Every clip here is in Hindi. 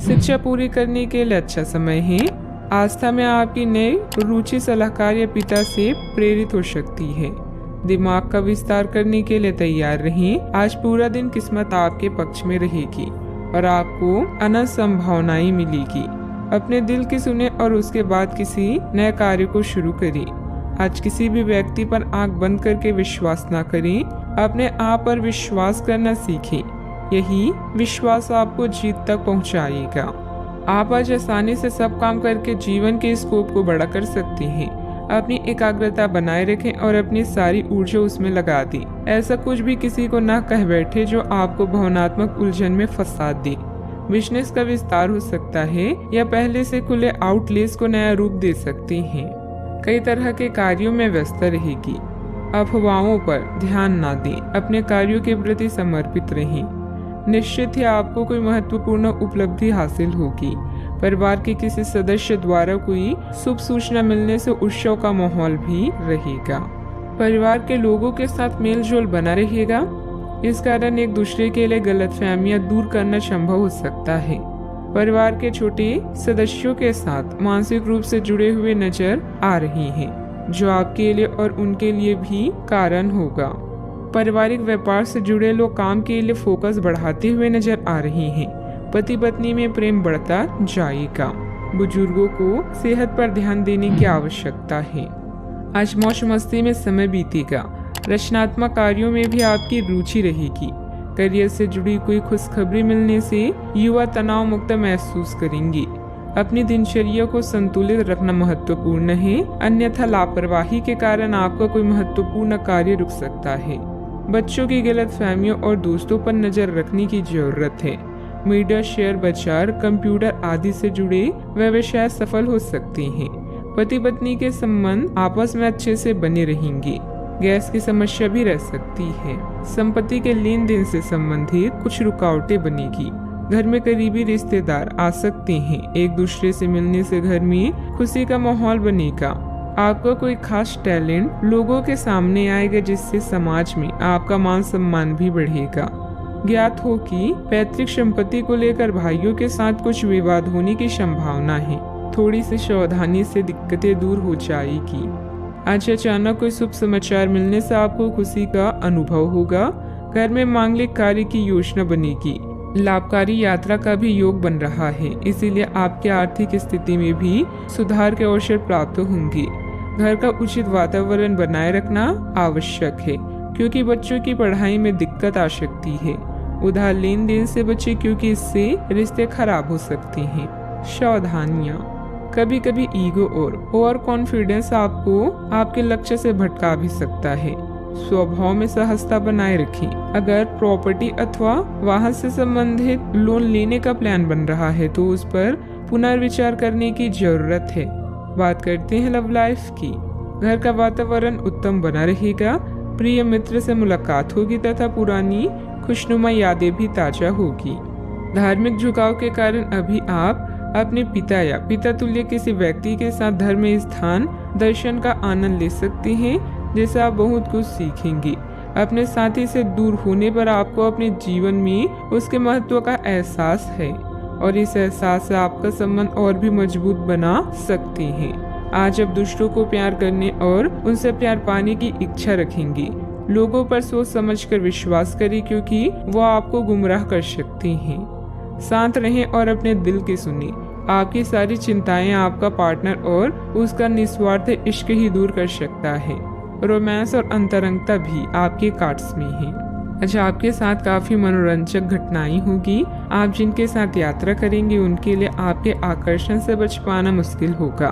शिक्षा पूरी करने के लिए अच्छा समय है। आस्था में आपकी नई रुचि सलाहकार या पिता से प्रेरित हो सकती है। दिमाग का विस्तार करने के लिए तैयार रहें। आज पूरा दिन किस्मत आपके पक्ष में रहेगी और आपको अनंत संभावनाएं मिलेगी। अपने दिल की सुने और उसके बाद किसी नए कार्य को शुरू करें। आज किसी भी व्यक्ति पर आंख बंद करके विश्वास न करें। अपने आप पर विश्वास करना सीखें। यही विश्वास आपको जीत तक पहुंचाएगा। आप आज आसानी से सब काम करके जीवन के स्कोप को बड़ा कर सकते हैं। अपनी एकाग्रता बनाए रखें और अपनी सारी ऊर्जा उसमें लगा दें। ऐसा कुछ भी किसी को न कह बैठे जो आपको भावनात्मक उलझन में फंसा दे। बिजनेस का विस्तार हो सकता है या पहले से खुले आउटलेट्स को नया रूप दे सकते हैं। कई तरह के कार्यों में व्यस्त रहेगी। अफवाहों पर ध्यान न दें। अपने कार्यों के प्रति समर्पित रहें। निश्चित ही आपको कोई महत्वपूर्ण उपलब्धि हासिल होगी। परिवार के किसी सदस्य द्वारा कोई शुभ सूचना मिलने से उत्सव का माहौल भी रहेगा। परिवार के लोगों के साथ मेल जोल बना रहेगा। इस कारण एक दूसरे के लिए गलतफहमियां दूर करना संभव हो सकता है। परिवार के छोटे सदस्यों के साथ मानसिक रूप से जुड़े हुए नजर आ रहे हैं, जो आपके लिए और उनके लिए भी कारण होगा। पारिवारिक व्यापार से जुड़े लोग काम के लिए फोकस बढ़ाते हुए नजर आ रहे हैं। पति पत्नी में प्रेम बढ़ता जाएगा। बुजुर्गों को सेहत पर ध्यान देने की आवश्यकता है। आज मौज मस्ती में समय बीतेगा। रचनात्मक कार्यों में भी आपकी रुचि रहेगी। करियर से जुड़ी कोई खुशखबरी मिलने से युवा तनाव मुक्त महसूस करेंगे। अपनी दिनचर्या को संतुलित रखना महत्वपूर्ण है, अन्यथा लापरवाही के कारण आपका कोई महत्वपूर्ण कार्य रुक सकता है। बच्चों की गलतफहमियों और दोस्तों पर नजर रखने की जरूरत है। मीडिया, शेयर बाजार, कंप्यूटर आदि से जुड़े व्यवसाय सफल हो सकते हैं। पति पत्नी के संबंध आपस में अच्छे से बने रहेंगे। गैस की समस्या भी रह सकती है। संपत्ति के लेन देन से संबंधित कुछ रुकावटें बनेगी। घर में करीबी रिश्तेदार आ सकते हैं। एक दूसरे से मिलने से घर में खुशी का माहौल बनेगा। आपका कोई खास टैलेंट लोगों के सामने आएगा, जिससे समाज में आपका मान सम्मान भी बढ़ेगा। ज्ञात हो कि पैतृक संपत्ति को लेकर भाइयों के साथ कुछ विवाद होने की संभावना है। थोड़ी सी सावधानी से दिक्कतें दूर हो जाएगी। आज अचानक कोई शुभ समाचार मिलने से आपको खुशी का अनुभव होगा। घर में मांगलिक कार्य की योजना बनेगी। लाभकारी यात्रा का भी योग बन रहा है, इसीलिए आपकी आर्थिक स्थिति में भी सुधार के अवसर प्राप्त होंगे। घर का उचित वातावरण बनाए रखना आवश्यक है, क्योंकि बच्चों की पढ़ाई में दिक्कत आ सकती है। उधार लेन देन से बचे, क्योंकि इससे रिश्ते खराब हो सकते हैं। सावधानियां, कभी कभी ईगो और ओवर कॉन्फिडेंस आपको आपके लक्ष्य से भटका भी सकता है। स्वभाव में सहजता बनाए रखें। अगर प्रॉपर्टी अथवा वाहन से संबंधित लोन लेने का प्लान बन रहा है तो उस पर पुनर्विचार करने की जरूरत है। बात करते हैं लव लाइफ की। घर का वातावरण उत्तम बना रहेगा। प्रिय मित्र से मुलाकात होगी तथा पुरानी खुशनुमा यादें भी ताजा होगी। धार्मिक झुकाव के कारण अभी आप अपने पिता या पिता तुल्य किसी व्यक्ति के साथ धर्म स्थान दर्शन का आनंद ले सकते हैं, जिससे आप बहुत कुछ सीखेंगे। अपने साथी से दूर होने पर आपको अपने जीवन में उसके महत्व का एहसास है और इस एहसास से आपका संबंध और भी मजबूत बना सकते हैं। आज आप दूसरों को प्यार करने और उनसे प्यार पाने की इच्छा रखेंगे। लोगों पर सोच समझकर विश्वास करें, क्योंकि वो आपको गुमराह कर सकते हैं। शांत रहें और अपने दिल की सुनिए। आपकी सारी चिंताएं आपका पार्टनर और उसका निस्वार्थ इश्क ही दूर कर सकता है। रोमांस और अंतरंगता भी आपके कार्ड्स में है। अच्छा, आपके साथ काफी मनोरंजक घटनाएं होगी। आप जिनके साथ यात्रा करेंगे उनके लिए आपके आकर्षण से बच पाना मुश्किल होगा।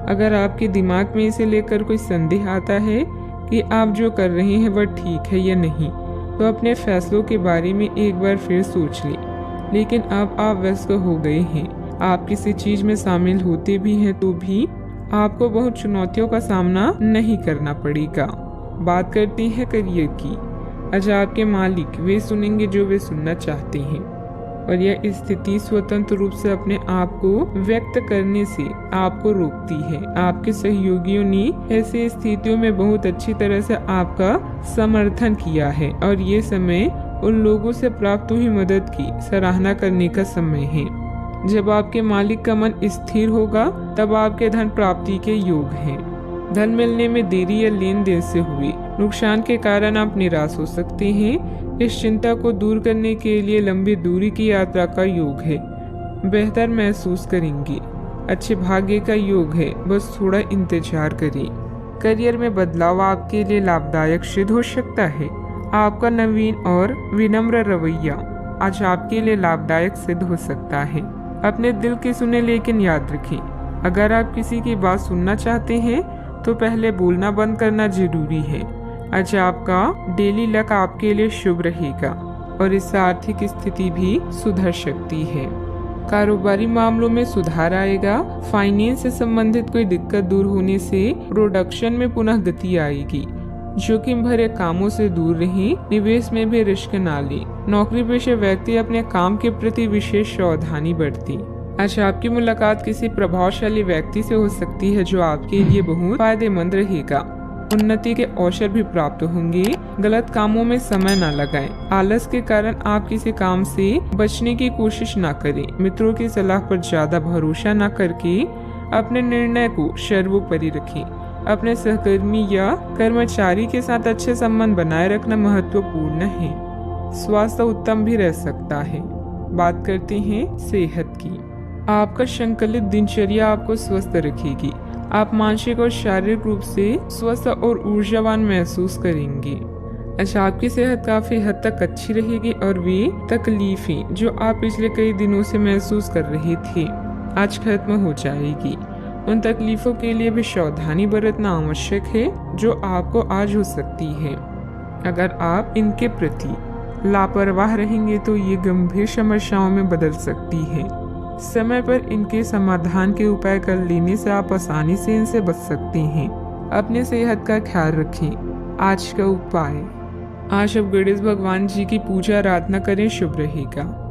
अगर आपके दिमाग में इसे लेकर कोई संदेह आता है कि आप जो कर रहे हैं वह ठीक है या नहीं, तो अपने फैसलों के बारे में एक बार फिर सोच लें। लेकिन अब आप व्यस्त हो गए हैं। आप किसी चीज में शामिल होते भी हैं तो भी आपको बहुत चुनौतियों का सामना नहीं करना पड़ेगा। बात करते हैं करियर की। आज आपके मालिक वे सुनेंगे जो वे सुनना चाहते हैं और यह स्थिति स्वतंत्र रूप से अपने आप को व्यक्त करने से आपको रोकती है। आपके सहयोगियों ने ऐसी स्थितियों में बहुत अच्छी तरह से आपका समर्थन किया है और ये समय उन लोगों से प्राप्त हुई मदद की सराहना करने का समय है। जब आपके मालिक का मन स्थिर होगा तब आपके धन प्राप्ति के योग हैं। धन मिलने में देरी या लेन देन से हुए नुकसान के कारण आप निराश हो सकते हैं। इस चिंता को दूर करने के लिए लंबी दूरी की यात्रा का योग है। बेहतर महसूस करेंगे। अच्छे भाग्य का योग है, बस थोड़ा इंतजार करें। करियर में बदलाव आपके लिए लाभदायक सिद्ध हो सकता है। आपका नवीन और विनम्र रवैया आज आपके लिए लाभदायक सिद्ध हो सकता है। अपने दिल की सुने, लेकिन याद रखें, अगर आप किसी की बात सुनना चाहते हैं तो पहले बोलना बंद करना जरूरी है। आज आपका डेली लक आपके लिए शुभ रहेगा और इससे आर्थिक स्थिति भी सुधर सकती है। कारोबारी मामलों में सुधार आएगा। फाइनेंस से संबंधित कोई दिक्कत दूर होने से प्रोडक्शन में पुनः गति आएगी। जोखिम भरे कामों से दूर रहें। निवेश में भी रिस्क ना लें। नौकरी पेशे व्यक्ति अपने काम के प्रति विशेष सावधानी बरतें। आज आपकी मुलाकात किसी प्रभावशाली व्यक्ति से हो सकती है जो आपके लिए बहुत फायदेमंद रहेगा। उन्नति के अवसर भी प्राप्त होंगे। गलत कामों में समय न लगाएं। आलस के कारण आप किसी काम से बचने की कोशिश न करें। मित्रों की सलाह पर ज्यादा भरोसा न करके अपने निर्णय को सर्वोपरि रखें। अपने सहकर्मी या कर्मचारी के साथ अच्छे संबंध बनाए रखना महत्वपूर्ण है। स्वास्थ्य उत्तम भी रह सकता है। बात करते हैं सेहत की। आपका संकलित दिनचर्या आपको स्वस्थ रखेगी। आप मानसिक और शारीरिक रूप से स्वस्थ और ऊर्जावान महसूस करेंगे। अच्छा, आपकी सेहत काफी हद तक अच्छी रहेगी और वे तकलीफें जो आप पिछले कई दिनों से महसूस कर रहे थे आज खत्म हो जाएगी। उन तकलीफों के लिए भी सावधानी बरतना आवश्यक है जो आपको आज हो सकती है। अगर आप इनके प्रति लापरवाह रहेंगे तो ये गंभीर समस्याओं में बदल सकती है। समय पर इनके समाधान के उपाय कर लेने से आप आसानी से इनसे बच सकते हैं। अपने सेहत का ख्याल रखें। आज का उपाय, आज आप गणेश भगवान जी की पूजा आराधना करें, शुभ रहेगा।